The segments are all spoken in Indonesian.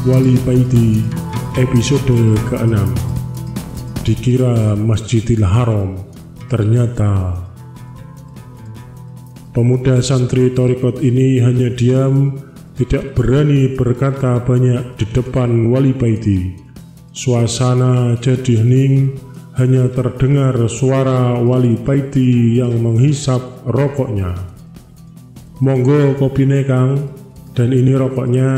Wali Paiti episode ke-6. Dikira Masjidil Haram, ternyata pemuda santri Thariqat ini hanya diam, tidak berani berkata banyak di depan Wali Paiti. Suasana jadi hening, hanya terdengar suara Wali Paiti yang menghisap rokoknya. "Monggo kopine Kang, dan ini rokoknya."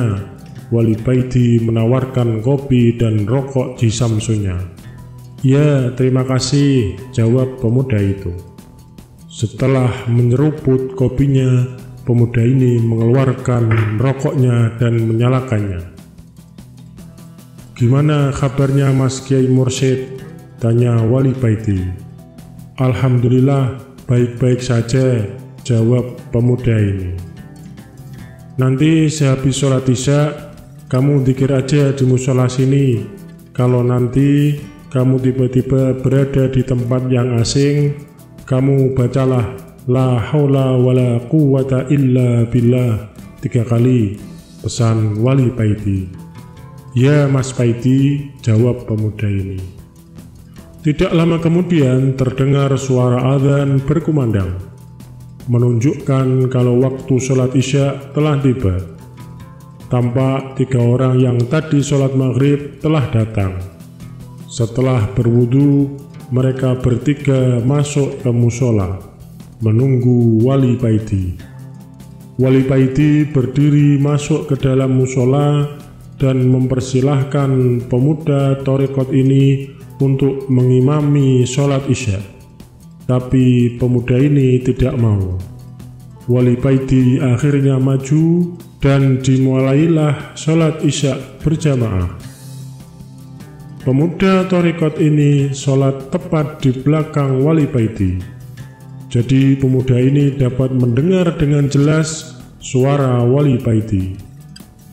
Wali Paiti menawarkan kopi dan rokok di Samsunya. "Ya, terima kasih," jawab pemuda itu. Setelah menyeruput kopinya, pemuda ini mengeluarkan rokoknya dan menyalakannya. "Gimana kabarnya Mas Kiai Mursyid?" tanya Wali Paiti. "Alhamdulillah, baik-baik saja," jawab pemuda ini. "Nanti sehabis sholat Isya, kamu dzikir aja di musola sini. Kalau nanti kamu tiba-tiba berada di tempat yang asing, kamu bacalah la haula wala quwwata illa billah 3 kali," pesan Wali Paiti. "Ya Mas Paiti," jawab pemuda ini. Tidak lama kemudian terdengar suara azan berkumandang, menunjukkan kalau waktu sholat Isya telah tiba. Tampak 3 orang yang tadi sholat maghrib telah datang. Setelah berwudu, mereka bertiga masuk ke musola, menunggu Wali Paiti. Wali Paiti berdiri masuk ke dalam musola dan mempersilahkan pemuda Thariqat ini untuk mengimami sholat Isya. Tapi pemuda ini tidak mau. Wali Paiti akhirnya maju dan dimulailah sholat Isya berjamaah. Pemuda Thariqat ini sholat tepat di belakang Wali Paiti. Jadi pemuda ini dapat mendengar dengan jelas suara Wali Paiti.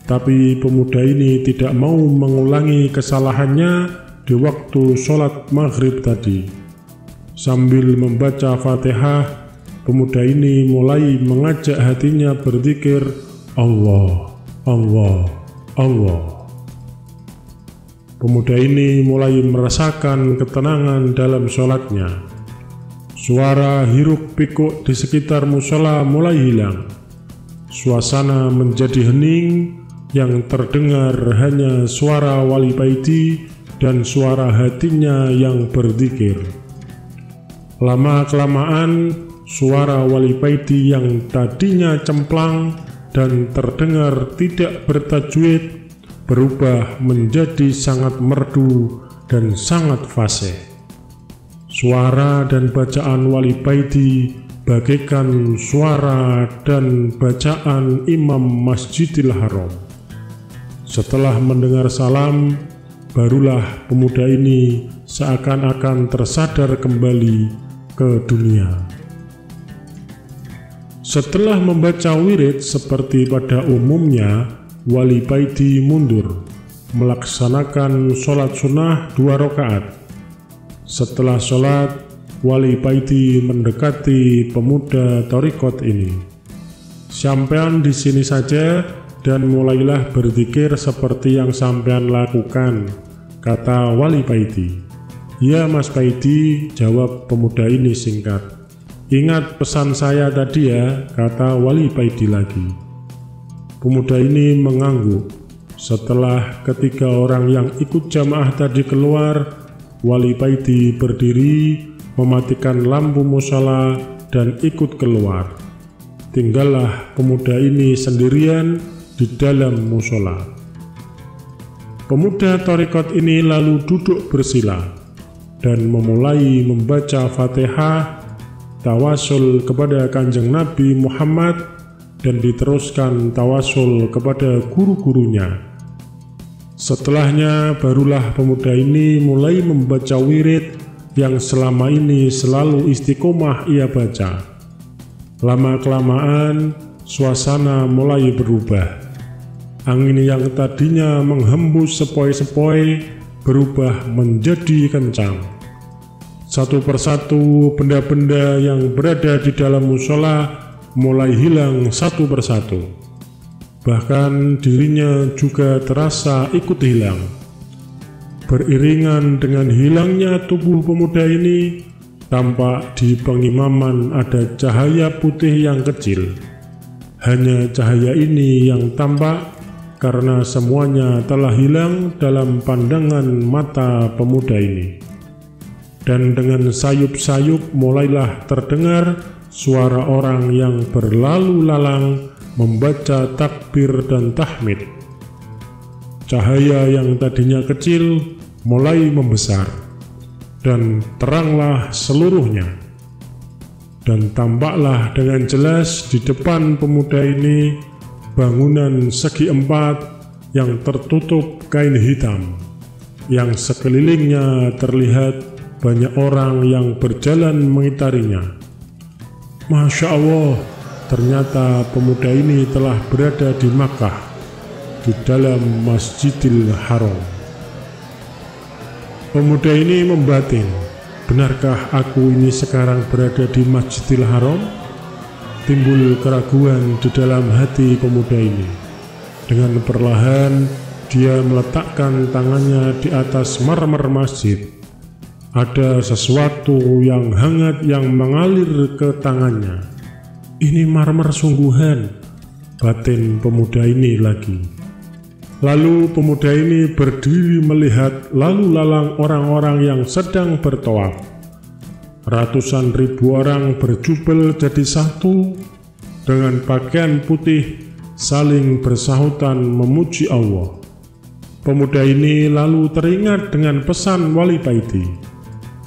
Tapi pemuda ini tidak mau mengulangi kesalahannya di waktu sholat maghrib tadi. Sambil membaca Fatihah, pemuda ini mulai mengajak hatinya berzikir Allah, Allah, Allah. Pemuda ini mulai merasakan ketenangan dalam sholatnya. Suara hiruk pikuk di sekitar musola mulai hilang. Suasana menjadi hening, yang terdengar hanya suara Wali Paiti dan suara hatinya yang berzikir. Lama-kelamaan, suara Wali Paiti yang tadinya cemplang dan terdengar tidak bertajwid berubah menjadi sangat merdu dan sangat fasih. Suara dan bacaan Wali Paiti bagaikan suara dan bacaan Imam Masjidil Haram. Setelah mendengar salam, barulah pemuda ini seakan-akan tersadar kembali ke dunia. Setelah membaca wirid seperti pada umumnya, Wali Paiti mundur, melaksanakan sholat sunnah 2 rakaat. Setelah sholat, Wali Paiti mendekati pemuda Thariqat ini. "Sampean di sini saja dan mulailah berzikir seperti yang sampean lakukan," kata Wali Paiti. "Ya Mas Paiti," jawab pemuda ini singkat. "Ingat pesan saya tadi ya," kata Wali Paiti lagi. Pemuda ini mengangguk. Setelah ketiga orang yang ikut jamaah tadi keluar, Wali Paiti berdiri, mematikan lampu musola dan ikut keluar. Tinggallah pemuda ini sendirian di dalam musola. Pemuda Thariqat ini lalu duduk bersila dan memulai membaca Fatihah, tawasul kepada Kanjeng Nabi Muhammad, dan diteruskan tawasul kepada guru-gurunya. Setelahnya barulah pemuda ini mulai membaca wirid yang selama ini selalu istiqomah ia baca. Lama-kelamaan suasana mulai berubah. Angin yang tadinya menghembus sepoi-sepoi berubah menjadi kencang. Satu persatu benda-benda yang berada di dalam musola mulai hilang satu persatu. bahkan dirinya juga terasa ikut hilang. Beriringan dengan hilangnya tubuh pemuda ini, tampak di pengimaman ada cahaya putih yang kecil. Hanya cahaya ini yang tampak karena semuanya telah hilang dalam pandangan mata pemuda ini. Dan dengan sayup-sayup mulailah terdengar suara orang yang berlalu lalang membaca takbir dan tahmid. Cahaya yang tadinya kecil mulai membesar dan teranglah seluruhnya. Dan tampaklah dengan jelas di depan pemuda ini bangunan segi empat yang tertutup kain hitam, yang sekelilingnya terlihat banyak orang yang berjalan mengitarinya. Masya Allah, ternyata pemuda ini telah berada di Makkah, di dalam Masjidil Haram. Pemuda ini membatin, benarkah aku ini sekarang berada di Masjidil Haram? Timbul keraguan di dalam hati pemuda ini. Dengan perlahan, dia meletakkan tangannya di atas marmer masjid. Ada sesuatu yang hangat yang mengalir ke tangannya. Ini marmer sungguhan, batin pemuda ini lagi. Lalu pemuda ini berdiri melihat lalu lalang orang-orang yang sedang bertawaf. Ratusan ribu orang berjubel jadi satu dengan pakaian putih, saling bersahutan memuji Allah. Pemuda ini lalu teringat dengan pesan Wali Paiti.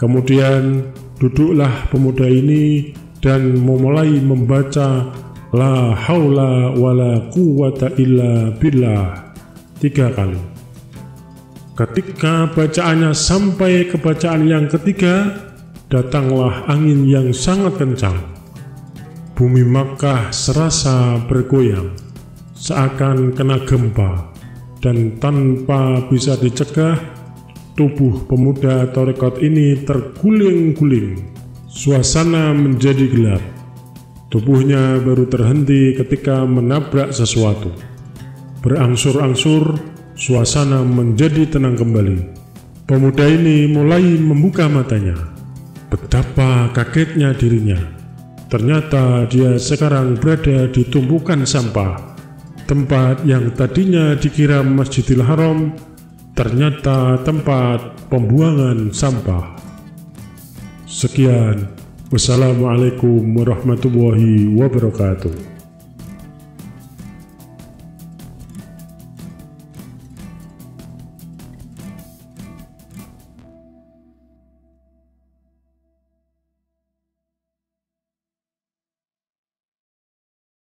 Kemudian duduklah pemuda ini dan memulai membaca La haula wala quwata illa billah 3 kali. Ketika bacaannya sampai ke bacaan yang ketiga, datanglah angin yang sangat kencang. Bumi Makkah serasa bergoyang, seakan kena gempa, dan tanpa bisa dicegah, tubuh pemuda tarekat ini terguling-guling. Suasana menjadi gelap. Tubuhnya baru terhenti ketika menabrak sesuatu. Berangsur-angsur, suasana menjadi tenang kembali. Pemuda ini mulai membuka matanya. Betapa kagetnya dirinya. Ternyata dia sekarang berada di tumpukan sampah. Tempat yang tadinya dikira Masjidil Haram, ternyata tempat pembuangan sampah. Sekian, wassalamualaikum warahmatullahi wabarakatuh.